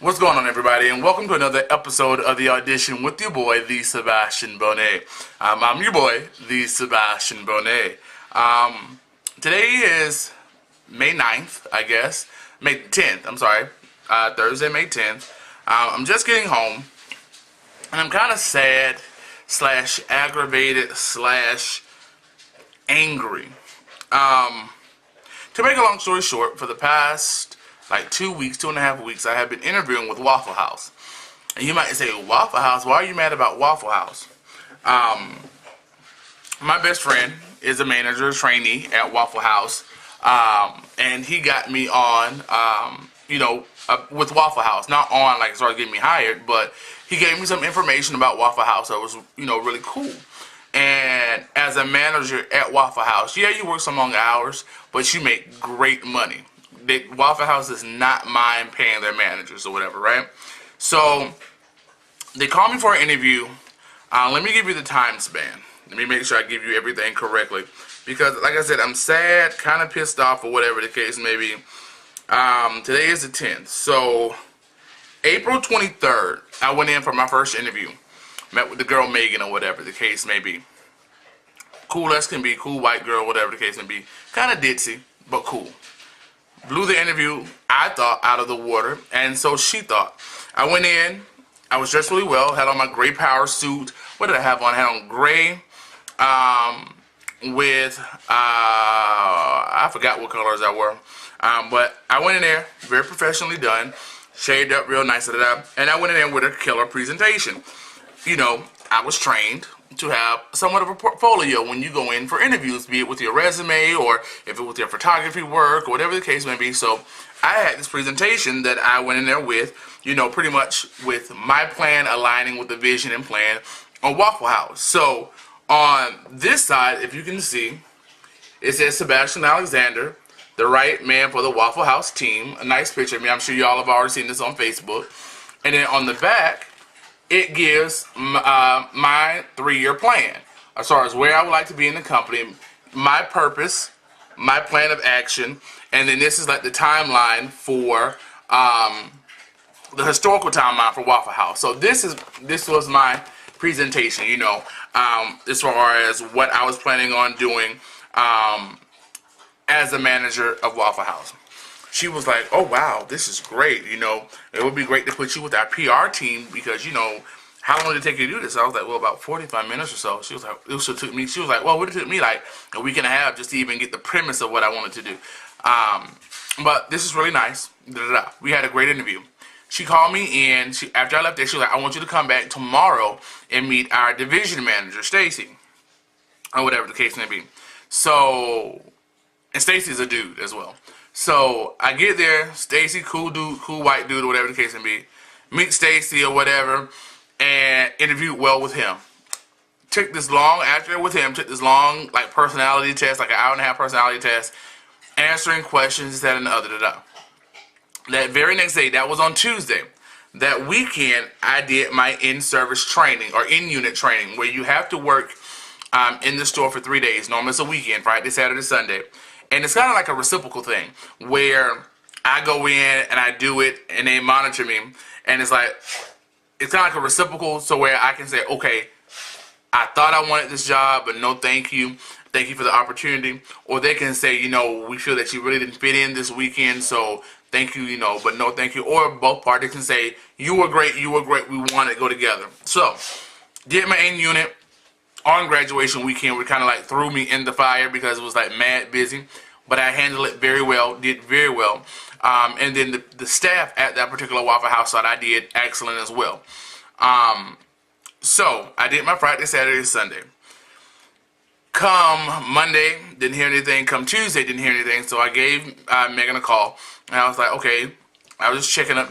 What's going on, everybody, and welcome to another episode of The Audition with your boy, The Sebastian Bonet. I'm your boy, The Sebastian Bonet. Today is May 9th, I guess. May 10th, I'm sorry. Thursday, May 10th. I'm just getting home, and I'm kind of sad, slash aggravated, slash angry. To make a long story short, for the past like 2 weeks, 2.5 weeks, I have been interviewing with Waffle House. And you might say, Waffle House? Why are you mad about Waffle House? My best friend is a manager, trainee at Waffle House. And he got me on, with Waffle House. Not on, like, started getting me hired, but he gave me some information about Waffle House that was, really cool. And as a manager at Waffle House, yeah, you work some long hours, but you make great money. Waffle House does not mind paying their managers or whatever, right? So they called me for an interview. Let me give you the time span. Let me make sure I give you everything correctly. Because, like I said, I'm sad, kind of pissed off, or whatever the case may be. Today is the 10th. So April 23rd, I went in for my first interview. Met with the girl Megan or whatever the case may be. Cool as can be, cool white girl, whatever the case may be. Kind of ditzy, but cool. Blew the interview, I thought, out of the water, and so she thought. I went in, I was dressed really well, had on my gray power suit. What did I have on? I had on gray with, I forgot what colors I wore. But I went in there, very professionally done, shaved up real nice, and I went in there with a killer presentation. I was trained to have somewhat of a portfolio when you go in for interviews, be it with your resume or if it was your photography work or whatever the case may be. So I had this presentation that I went in there with, pretty much with my plan aligning with the vision and plan on Waffle House. So on this side, if you can see, it says Sebastian Alexander, the right man for the Waffle House team. A nice picture of me. I'm sure y'all have already seen this on Facebook. And then on the back, it gives my 3-year plan as far as where I would like to be in the company, my purpose, my plan of action, and then this is like the timeline for the historical timeline for Waffle House. So this was my presentation, as far as what I was planning on doing as a manager of Waffle House. She was like, oh, wow, this is great. It would be great to put you with our PR team because, how long did it take you to do this? I was like, well, about 45 minutes or so. She was like, well, what it took me like a week and a half just to even get the premise of what I wanted to do. But this is really nice. We had a great interview. She called me in. After I left there, she was like, I want you to come back tomorrow and meet our division manager, Stacy, or whatever the case may be. So, and Stacy's a dude as well. So I get there, Stacy, cool dude, cool white dude, or whatever the case may be. Meet Stacy or whatever, and interviewed well with him. Took this long like personality test, like an hour-and-a-half personality test, answering questions, this, that, and the other. That very next day, that was on Tuesday. That weekend, I did my in-service training or in-unit training, where you have to work in the store for 3 days. Normally it's a weekend, Friday, Saturday, Sunday. And it's kind of like a reciprocal thing where I go in and I do it and they monitor me. And it's kind of like a reciprocal, so where I can say, okay, I thought I wanted this job, but no thank you. Thank you for the opportunity. Or they can say, we feel that you really didn't fit in this weekend, so thank you, but no thank you. Or both parties can say, you were great, we want to go together. So, did my in unit. On graduation weekend, kind of like threw me in the fire because it was like mad busy, but I handled it very well, did very well. And then the staff at that particular Waffle House thought I did excellent as well. So I did my Friday, Saturday, Sunday. Come Monday, didn't hear anything. Come Tuesday, didn't hear anything. So I gave Megan a call, and I was like, okay, I was just checking up,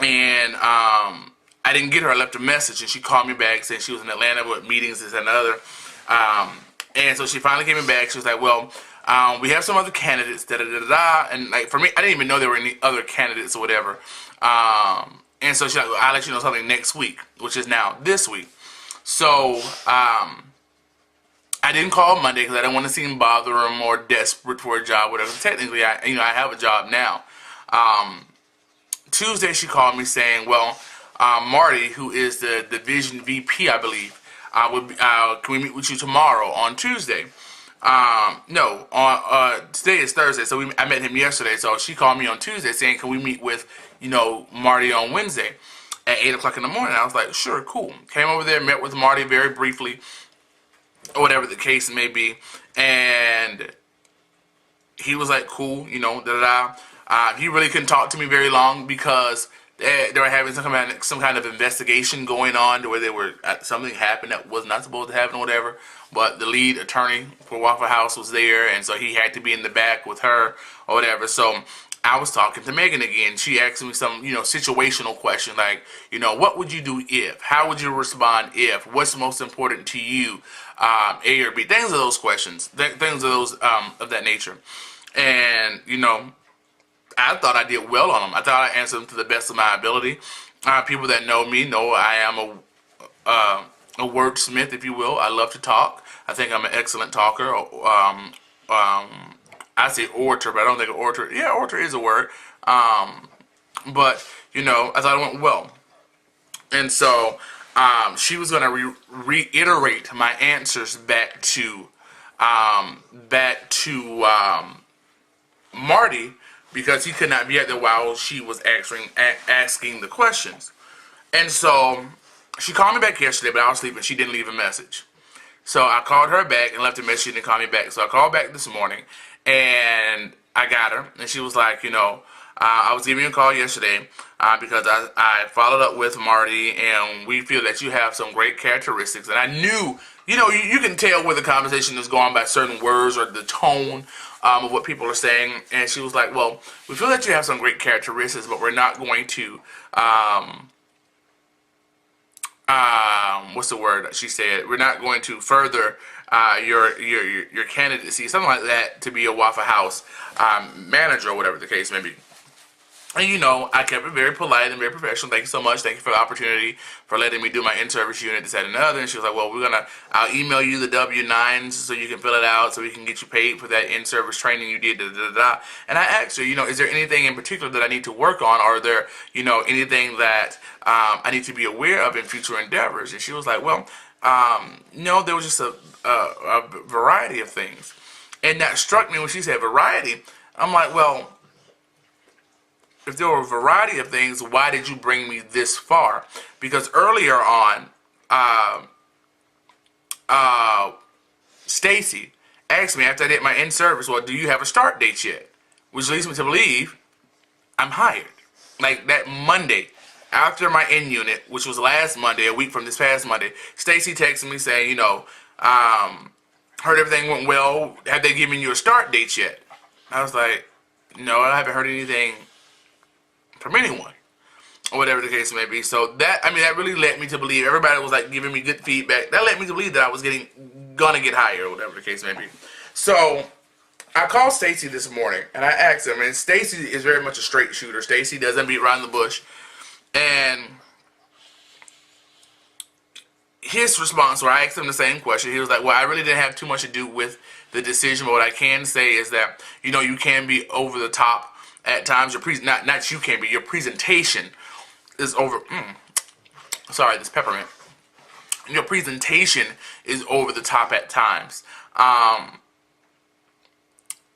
and I didn't get her. I left a message, and she called me back saying she was in Atlanta with meetings, this and another. And so she finally came back. She was like, well, we have some other candidates, And like for me, I didn't even know there were any other candidates or whatever. And so she's like, well, I'll let you know something next week, which is now this week. So I didn't call Monday because I didn't want to seem bothered or desperate for a job, whatever. Technically, I have a job now. Tuesday she called me saying, well, Marty, who is the division VP, I believe, can we meet with you tomorrow on Tuesday? No, on today is Thursday, so I met him yesterday. So she called me on Tuesday saying, can we meet with, Marty on Wednesday at 8 o'clock in the morning? I was like, sure, cool. Came over there, met with Marty very briefly, or whatever the case may be, and he was like, cool, he really couldn't talk to me very long because they were having some kind of investigation going on to where something happened that was not supposed to happen or whatever. But the lead attorney for Waffle House was there, and so he had to be in the back with her or whatever. So I was talking to Megan again. She asked me some, situational question like, what would you do if? How would you respond if? What's most important to you? A or B? Things of those questions. Things of those of that nature. And, I thought I did well on them. I thought I answered them to the best of my ability. People that know me know I am a wordsmith, if you will. I love to talk. I think I'm an excellent talker. I say orator, but I don't think an orator. Yeah, orator is a word. But I thought it went well, and so she was going to reiterate my answers back to Marty, because he could not be at there while she was asking the questions. And so she called me back yesterday, but I was sleeping. She didn't leave a message. So I called her back and left a message. She didn't call me back. So I called back this morning, and I got her. And she was like, I was giving you a call yesterday because I followed up with Marty, and we feel that you have some great characteristics. And I knew, you can tell where the conversation is going by certain words or the tone of what people are saying. And she was like, well, we feel that you have some great characteristics, but we're not going to, what's the word she said? We're not going to further your candidacy, something like that, to be a Waffle House manager or whatever the case may be. And I kept it very polite and very professional. Thank you so much. Thank you for the opportunity for letting me do my in-service unit, this, that, and another. And she was like, well, I'll email you the W-9s so you can fill it out so we can get you paid for that in-service training you did, da-da-da-da. And I asked her, is there anything in particular that I need to work on? Or are there, anything that I need to be aware of in future endeavors? And she was like, well, no, there was just a variety of things. And that struck me when she said variety. I'm like, well, if there were a variety of things, why did you bring me this far? Because earlier on, Stacy asked me after I did my in-service, well, do you have a start date yet? Which leads me to believe I'm hired. Like that Monday, after my in-unit, which was last Monday, a week from this past Monday, Stacy texted me saying, heard everything went well. Have they given you a start date yet? I was like, no, I haven't heard anything from anyone, or whatever the case may be. So that really led me to believe, everybody was like giving me good feedback. That led me to believe that I was gonna get hired, or whatever the case may be. So I called Stacy this morning and I asked him, and Stacy is very much a straight shooter. Stacy doesn't beat around the bush, and his response, where I asked him the same question, he was like, well, I really didn't have too much to do with the decision, but what I can say is that you can be over the top at times. Your your presentation is over. Sorry, this peppermint. Your presentation is over the top at times,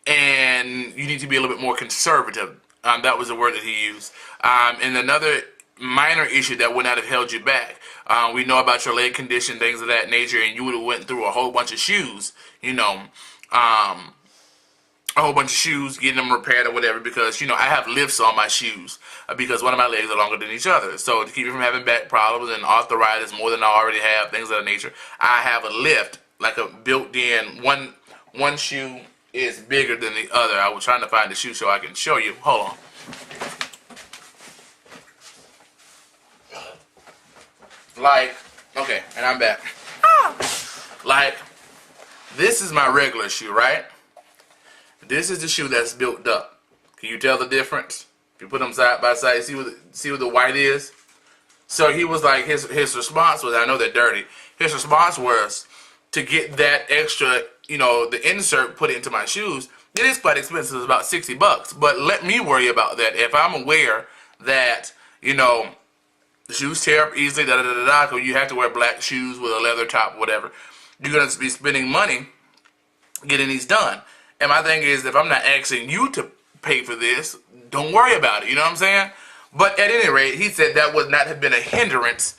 and you need to be a little bit more conservative. That was the word that he used. And another minor issue that would not have held you back. We know about your leg condition, things of that nature, and you would have went through a whole bunch of shoes. A whole bunch of shoes, getting them repaired or whatever, because, I have lifts on my shoes because one of my legs are longer than each other. So to keep me from having back problems and arthritis more than I already have, things of that nature, I have a lift, like a built-in, one shoe is bigger than the other. I was trying to find the shoe so I can show you. Hold on. Okay, and I'm back. This is my regular shoe, right? This is the shoe that's built up. Can you tell the difference? If you put them side by side, see what the white is? So he was like, his response was, I know they're dirty. His response was to get that extra, the insert, put it into my shoes. It is quite expensive. It's about $60. But let me worry about that. If I'm aware that, you know, shoes tear up easily, da da da da da, you have to wear black shoes with a leather top, whatever. You're going to be spending money getting these done. And my thing is, if I'm not asking you to pay for this, don't worry about it. You know what I'm saying? But at any rate, he said that would not have been a hindrance.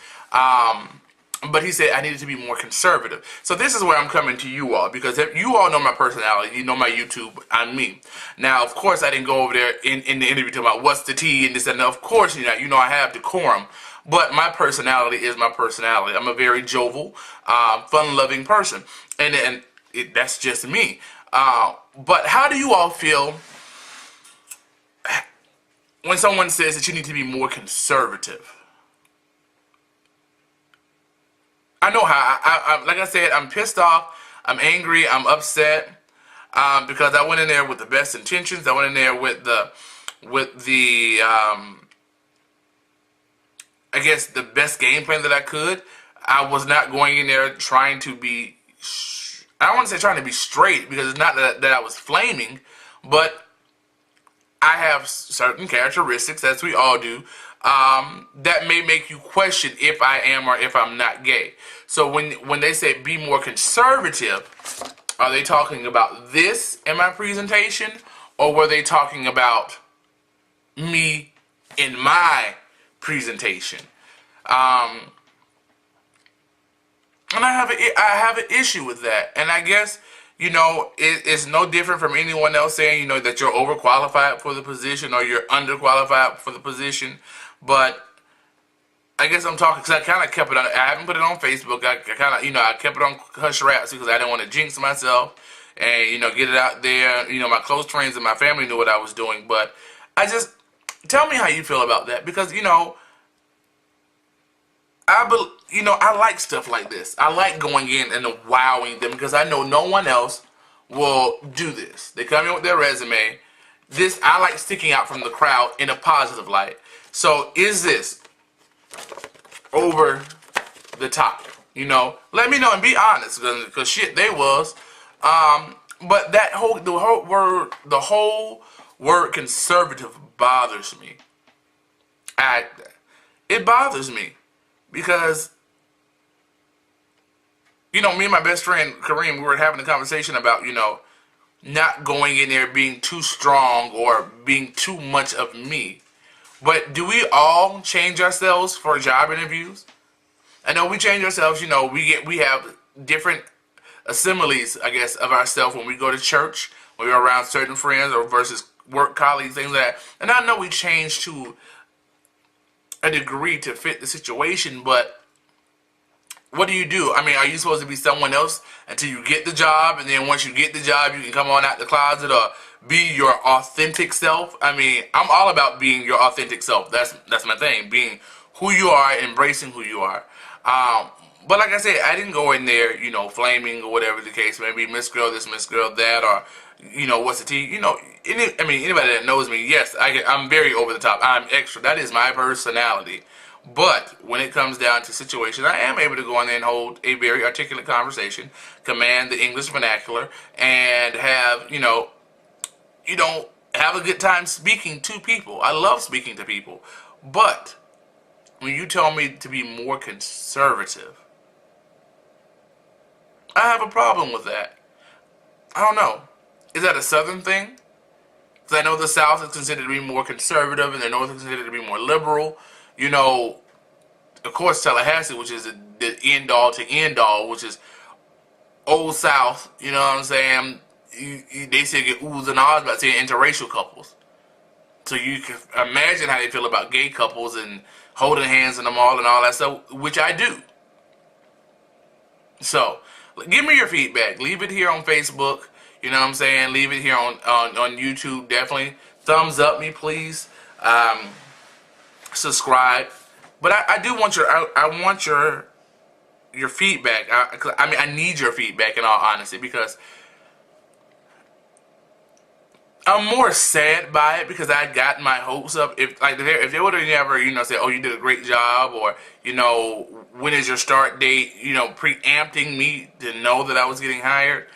But he said I needed to be more conservative. So this is where I'm coming to you all, because if you all know my personality, you know my YouTube, I'm me. Now, of course, I didn't go over there in the interview talking about what's the tea and this and that. Of course, you know I have decorum. But my personality is my personality. I'm a very jovial, fun-loving person. And that's just me. But how do you all feel when someone says that you need to be more conservative? I know how, I like I said, I'm pissed off, I'm angry, I'm upset, because I went in there with the best intentions. I went in there with the I guess the best game plan that I could. I was not going in there trying to be, I don't want to say trying to be straight, because it's not that I was flaming, but I have certain characteristics, as we all do, that may make you question if I am or if I'm not gay. So when they say be more conservative, are they talking about this in my presentation, or were they talking about me in my presentation? And I have an issue with that. And I guess, you know, it's no different from anyone else saying, you know, that you're overqualified for the position or you're underqualified for the position. But I guess I'm talking because I kind of kept it on. I haven't put it on Facebook. I kind of, you know, I kept it on hush raps because I didn't want to jinx myself and, you know, get it out there. You know, my close friends and my family knew what I was doing. But I just, tell me how you feel about that, because, you know, I like stuff like this. I like going in and wowing them because I know no one else will do this. They come in with their resume. I like sticking out from the crowd in a positive light. So is this over the top? You know, let me know and be honest, because shit, they was. But the whole word conservative bothers me. It bothers me. Because, you know, me and my best friend, Kareem, we were having a conversation about, you know, not going in there being too strong or being too much of me. But do we all change ourselves for job interviews? I know we change ourselves, you know, we have different assemblies, I guess, of ourselves when we go to church, when we're around certain friends or versus work colleagues, things like that. And I know we change to a degree to fit the situation, but what do you do? I mean, are you supposed to be someone else until you get the job, and then once you get the job, you can come on out the closet or be your authentic self? I mean, I'm all about being your authentic self. That's my thing, being who you are, embracing who you are. But like I said, I didn't go in there, you know, flaming or whatever the case may be, Miss Girl this, Miss Girl that, or, you know, what's the tea? You know, anybody that knows me, yes, I'm very over the top. I'm extra. That is my personality. But when it comes down to situations, I am able to go in there and hold a very articulate conversation, command the English vernacular, and have, you know, have a good time speaking to people. I love speaking to people. But when you tell me to be more conservative, I have a problem with that. I don't know. Is that a Southern thing? Because I know the South is considered to be more conservative and the North is considered to be more liberal. You know, of course, Tallahassee, which is the end all to end all, which is Old South, you know what I'm saying? They still get oohs and ahs about saying interracial couples. So you can imagine how they feel about gay couples and holding hands in the mall and all that stuff, which I do. So, give me your feedback. Leave it here on Facebook. You know what I'm saying? Leave it here on YouTube. Definitely thumbs up me, please. Subscribe. But I do want I want your feedback. I mean, I need your feedback in all honesty, because I'm more sad by it because I got my hopes up. If they would have never, you know, said, "Oh, you did a great job," or, you know, "When is your start date?" You know, preempting me to know that I was getting hired.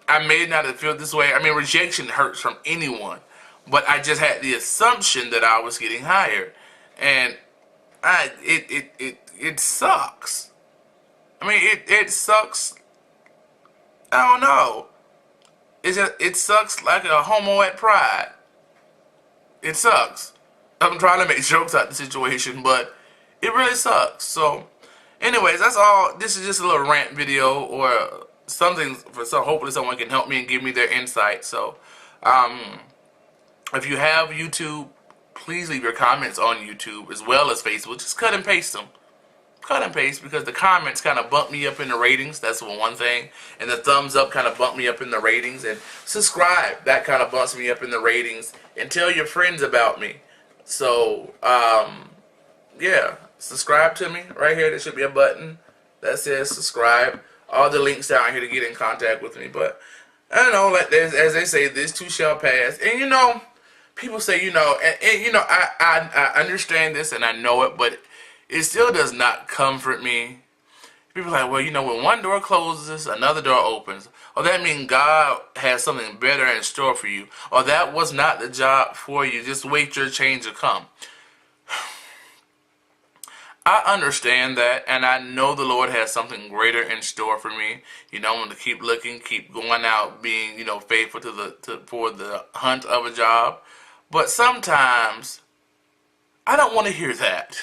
I may not have felt this way. I mean, rejection hurts from anyone, but I just had the assumption that I was getting hired, and it sucks. I mean, it sucks. I don't know. It sucks like a homo at Pride. It sucks. I'm trying to make jokes out of the situation, but it really sucks. So, anyways, that's all. This is just a little rant video or something for some. Hopefully, someone can help me and give me their insight. So, if you have YouTube, please leave your comments on YouTube as well as Facebook. Just cut and paste them. Cut and paste, because the comments kind of bump me up in the ratings. That's one thing. And the thumbs up kind of bump me up in the ratings. And subscribe, that kind of bumps me up in the ratings. And tell your friends about me. So, yeah, subscribe to me. Right here, there should be a button that says subscribe. All the links down here to get in contact with me. But, I don't know, like as they say, this too shall pass. And, you know, people say, you know, and you know, I understand this and I know it, but it still does not comfort me. People are like, well, you know, when one door closes, another door opens. Or that means God has something better in store for you. Or that was not the job for you. Just wait your change to come. I understand that, and I know the Lord has something greater in store for me. You know, I'm going to keep looking, keep going out, being, you know, faithful for the hunt of a job. But sometimes, I don't want to hear that.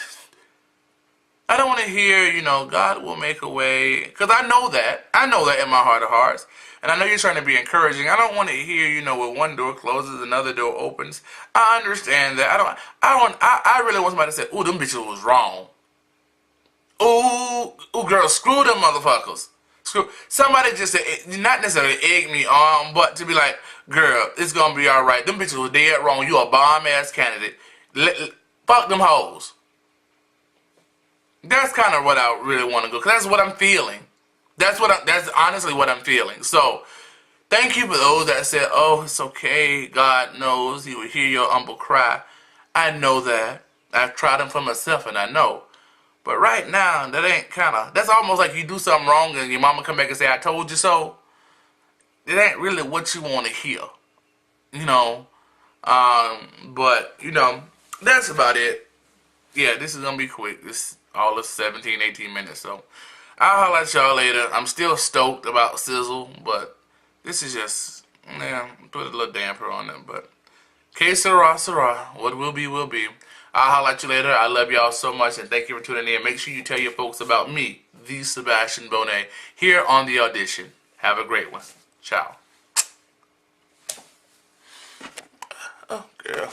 I don't want to hear, you know, God will make a way. Because I know that. I know that in my heart of hearts. And I know you're trying to be encouraging. I don't want to hear, you know, when one door closes, another door opens. I understand that. I really want somebody to say, ooh, them bitches was wrong. Ooh, girl, screw them motherfuckers. Somebody just said, not necessarily egg me on, but to be like, girl, it's going to be all right. Them bitches was dead wrong. You a bomb-ass candidate. Fuck them hoes. That's kind of what I really want to go, because that's what I'm feeling. That's honestly what I'm feeling. So, thank you for those that said, oh, it's okay, God knows, He will hear your humble cry. I know that. I've tried them for myself, and I know. But right now, that ain't that's almost like you do something wrong, and your mama come back and say, I told you so. It ain't really what you want to hear. You know? But, you know, that's about it. Yeah, this is going to be quick. This all of 17, 18 minutes. So, I'll holler at y'all later. I'm still stoked about Sizzle, but this is just, yeah, put a little damper on it. But, que sera, sera. What will be, will be. I'll holler at you later. I love y'all so much, and thank you for tuning in. Make sure you tell your folks about me, the Sebastian Bonet, here on The Audition. Have a great one. Ciao. Oh, girl.